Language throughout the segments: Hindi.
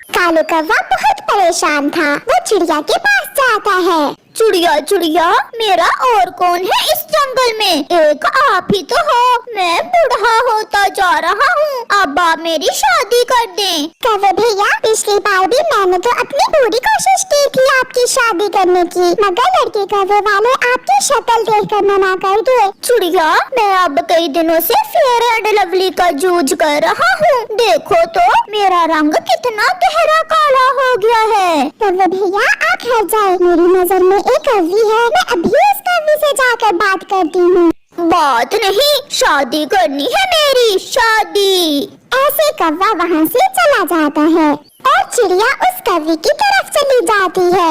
कालू कौवा बहुत परेशान था। वो चिड़िया के पास जाता है। चिड़िया चिड़िया, मेरा और कौन है इस जंगल में? एक आप ही तो हो। मैं बूढ़ा होता जा रहा हूँ, अब आप मेरी शादी कर दें। कौवे भैया, पिछली बार भी मैंने तो अपनी पूरी कोशिश की थी आपकी शादी करने की, मगर लड़के कौवे वाले आपकी शक्ल देखकर मना कर दिए। चिड़िया, मैं अब कई दिनों से फेयर एंड लवली का जूझ कर रहा हूँ। देखो तो मेरा रंग कितना गहरा काला हो गया है। कौवे भैया, आप हट जाए, मेरी नजर में एक कौवी है। मैं अभी उस कौवी से जाकर बात करती हूँ। बात नहीं, शादी करनी है मेरी, शादी। ऐसे कौवा वहाँ से चला जाता है और चिड़िया उस कौवी की तरफ चली जाती है।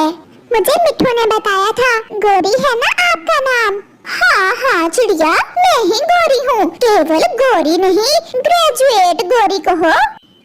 मुझे मिट्ठू ने बताया था, गोरी है ना आपका नाम? हाँ हाँ चिड़िया, मैं ही गोरी हूँ। केवल गोरी नहीं, ग्रेजुएट गोरी कहो।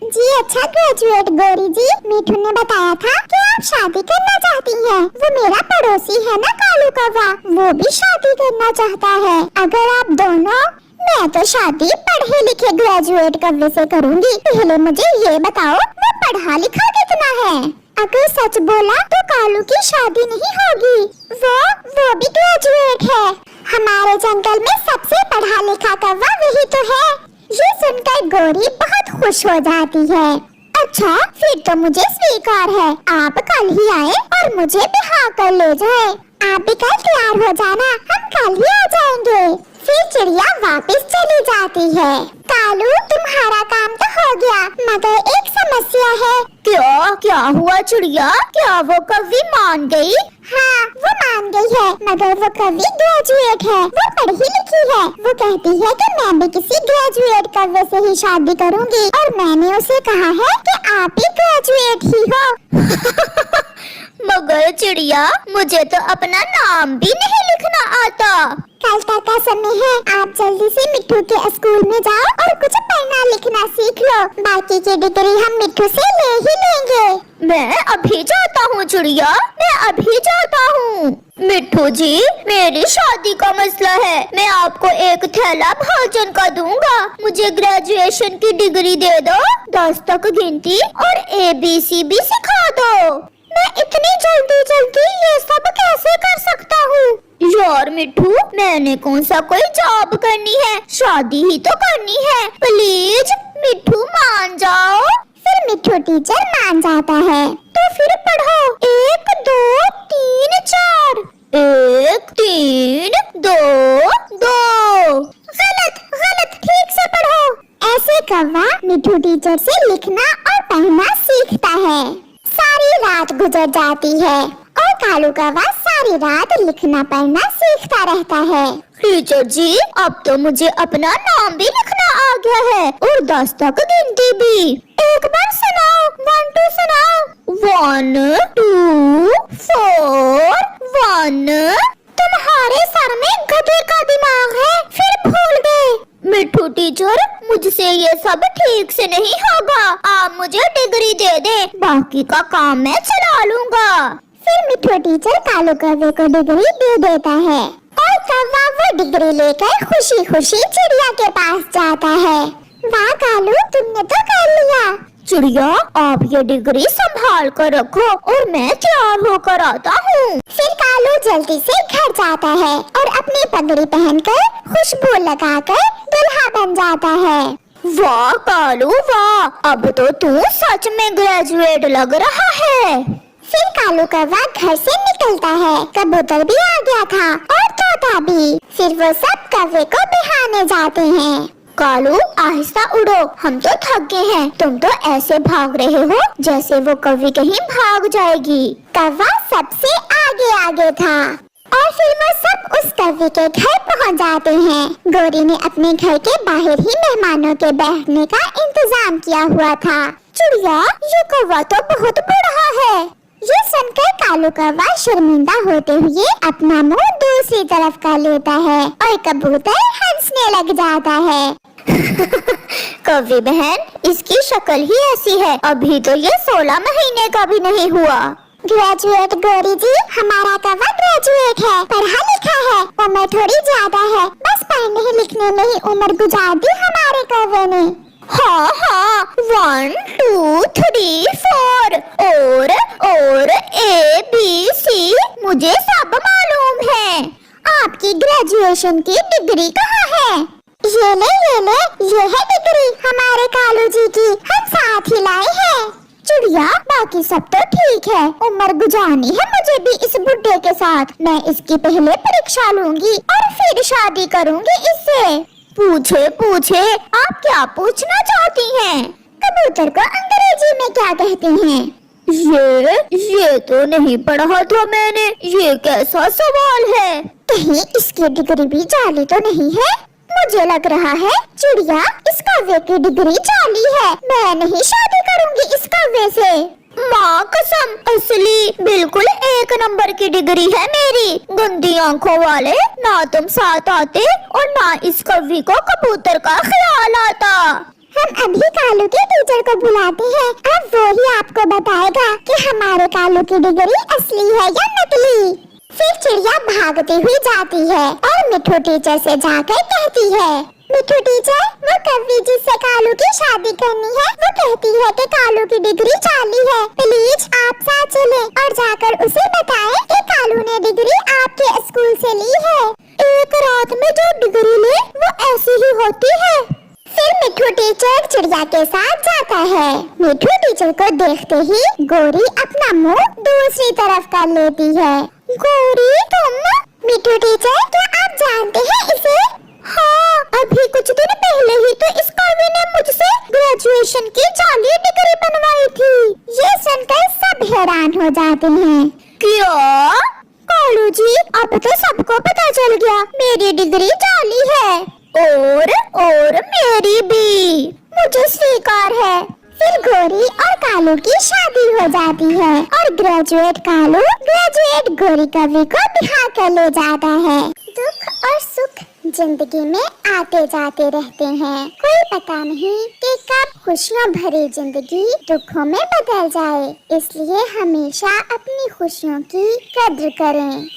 जी अच्छा ग्रेजुएट गोरी जी, मिट्ठू ने बताया था कि आप शादी करना चाहती हैं। वो मेरा पड़ोसी है ना कालू कौवा, वो भी शादी करना चाहता है। अगर आप दोनों, मैं तो शादी पढ़े लिखे ग्रेजुएट कौवे से करूँगी। पहले मुझे ये बताओ, वो पढ़ा लिखा कितना है? अगर सच बोला तो कालू की शादी नहीं होगी। वो भी ग्रेजुएट है। हमारे जंगल में सबसे पढ़ा लिखा कौवा वही तो है। ये सुनकर गोरी बहुत खुश हो जाती है। अच्छा, फिर तो मुझे स्वीकार है। आप कल ही आए और मुझे बिहार कर ले जाए। आप भी कल तैयार हो जाना, हम कल ही आ जाएंगे। फिर चिड़िया वापस चली जाती है। कालू, तुम्हारा काम तो हो गया, मगर एक समस्या है। क्या हुआ चिड़िया? क्या वो कौवी मान गई? हाँ, वो मान गई है, मगर वो कौवी ग्रेजुएट है। वो पढ़ी लिखी है। वो कहती है कि मैं भी किसी ग्रेजुएट कौवे से ही शादी करूंगी, और मैंने उसे कहा है कि आप ही ग्रेजुएट ही हो। मगर चिड़िया, मुझे तो अपना नाम भी नहीं लिखना आता। कल तक का समय है, आप जल्दी से मिट्ठू के स्कूल में जाओ और कुछ पढ़ना लिखना सीख लो। बाकी की डिग्री हम मिट्ठू से ले ही लेंगे। मैं अभी जाता हूँ चिड़िया, मैं अभी जाता हूँ। मिट्ठू जी, मेरी शादी का मसला है। मैं आपको एक थैला भोजन का दूंगा। मुझे ग्रेजुएशन की डिग्री दे दो, 10 तक गिनती और ABC भी सिखा दो। मैं इतनी जल्दी ये सब कैसे कर सकता हूँ? यार मिट्ठू, मैंने कौन सा कोई जॉब करनी है, शादी ही तो करनी है। प्लीज मिट्ठू मान जाओ। फिर मिट्ठू टीचर मान जाता है। तो फिर पढ़ो, 1 2 3 4। 1 3 2 2। गलत, ठीक से पढ़ो। ऐसे कौवा मिट्ठू टीचर से लिखना और पढ़ना सीखता है। सारी रात गुजर जाती है और कालू कौवा सारी रात लिखना पढ़ना सीखता रहता है। टीचर जी, अब तो मुझे अपना नाम भी लिखना आ गया है और 10 तक गिनती भी। एक बार सुनाओ, 1 2 सुनाओ। 1 2 4 1। तुम्हारे सर में गधे का दिमाग है, फिर भूल गए। मिट्ठू टीचर, मुझसे ये सब ठीक से नहीं होगा। आप मुझे डिग्री दे दे, बाकी का काम मैं चला लूंगा। फिर मिट्ठू टीचर कालू कौवे को डिग्री दे देता है और कौवा वो डिग्री लेकर खुशी खुशी चिड़िया के पास जाता है। वाह कालू, तुमने तो कर लिया। चिड़िया, आप ये डिग्री संभाल कर रखो और मैं तैयार होकर आता हूँ। फिर कालू जल्दी से घर जाता है और अपनी पगड़ी पहनकर खुशबू लगाकर दुल्हा बन जाता है। वाह कालू वाह, अब तो तू सच में ग्रेजुएट लग रहा है। फिर कालू कौवा घर से निकलता है। कबूतर भी आ गया था और तोता भी। फिर वो सब कौवे को बिहाने जाते हैं। कालू, आहिस्ता उड़ो, हम तो थक गए हैं। तुम तो ऐसे भाग रहे हो जैसे वो कौवी कहीं भाग जाएगी। कौवा सबसे आगे था और फिर वो सब उस कौवे के घर पहुंच जाते हैं। गोरी ने अपने घर के बाहर ही मेहमानों के बैठने का इंतजाम किया हुआ था। चिड़िया, ये कौवा तो बहुत बड़ा है। ये सुनकर कालू कौवा शर्मिंदा होते हुए अपना मुंह दूसरी तरफ कर लेता है और कबूतर हंसने लग जाता है। कौवी बहन, इसकी शक्ल ही ऐसी है, अभी तो ये 16 महीने का भी नहीं हुआ। ग्रेजुएट गोरी जी, हमारा कौवा ग्रेजुएट है, पढ़ा लिखा है, उम्र थोड़ी ज्यादा है, बस पढ़ने लिखने में ही उम्र गुजार दी हमारे कौवे ने। हाँ 1 2 3 4 ग्रेजुएशन की डिग्री कहाँ है? ये ले, ये है डिग्री हमारे कालू जी की, हम साथ ही लाए हैं। चिड़िया, बाकी सब तो ठीक है, उम्र गुजारनी है मुझे भी इस बुड्ढे के साथ। मैं इसकी पहले परीक्षा लूंगी और फिर शादी करूंगी इससे। पूछे आप क्या पूछना चाहती हैं? कबूतर को अंग्रेजी में क्या कहते हैं? ये तो नहीं पढ़ा था मैंने, ये कैसा सवाल है? कहीं इसकी डिग्री भी जाली तो नहीं है? मुझे लग रहा है चिड़िया, इस कौवे की डिग्री जाली है। मैं नहीं शादी करूंगी इस कौवे से। माँ कसम, असली बिल्कुल 1 नंबर की डिग्री है मेरी। गंदी आंखों वाले, ना तुम साथ आते और ना इस कौवी को कबूतर का ख्याल आता। हम अभी कालू के टीचर को बुलाते हैं, अब वो ही आपको बताएगा कि हमारे कालू की डिग्री असली है या नकली। फिर चिड़िया भागती हुई जाती है और मिठू टीचर से जाकर कहती है, मिठू टीचर, वो कौवी जिससे कालू की शादी करनी है, वो कहती है कि कालू की डिग्री जाली है। प्लीज आप साथ चलें और जाकर उसे बताएं कि कालू ने डिग्री आपके स्कूल से ली है। एक रात में जो डिग्री ले वो ऐसी ही होती है। फिर मिठू टीचर चिड़िया के साथ जाता है। मिठू टीचर को देखते ही गोरी अपना मुंह दूसरी तरफ कर लेती है। गोरी, तुम? मिठू टीचर, क्या आप जानते हैं इसे? हाँ, अभी कुछ दिन पहले ही तो इस कौवे ने मुझसे ग्रेजुएशन की जाली डिग्री बनवाई थी। ये सुनकर सब हैरान हो जाते हैं। क्या? कालू जी, अब तो सबको पता चल गया मेरी डिग्री जाली है। और मेरी भी। मुझे स्वीकार है। फिर गोरी और कालू की शादी हो जाती है और ग्रेजुएट कालू ग्रेजुएट गोरी कवि को बिहार कर ले जाता है। दुख और सुख जिंदगी में आते जाते रहते हैं, कोई पता नहीं कि कब खुशियों भरी जिंदगी दुखों में बदल जाए। इसलिए हमेशा अपनी खुशियों की कद्र करें।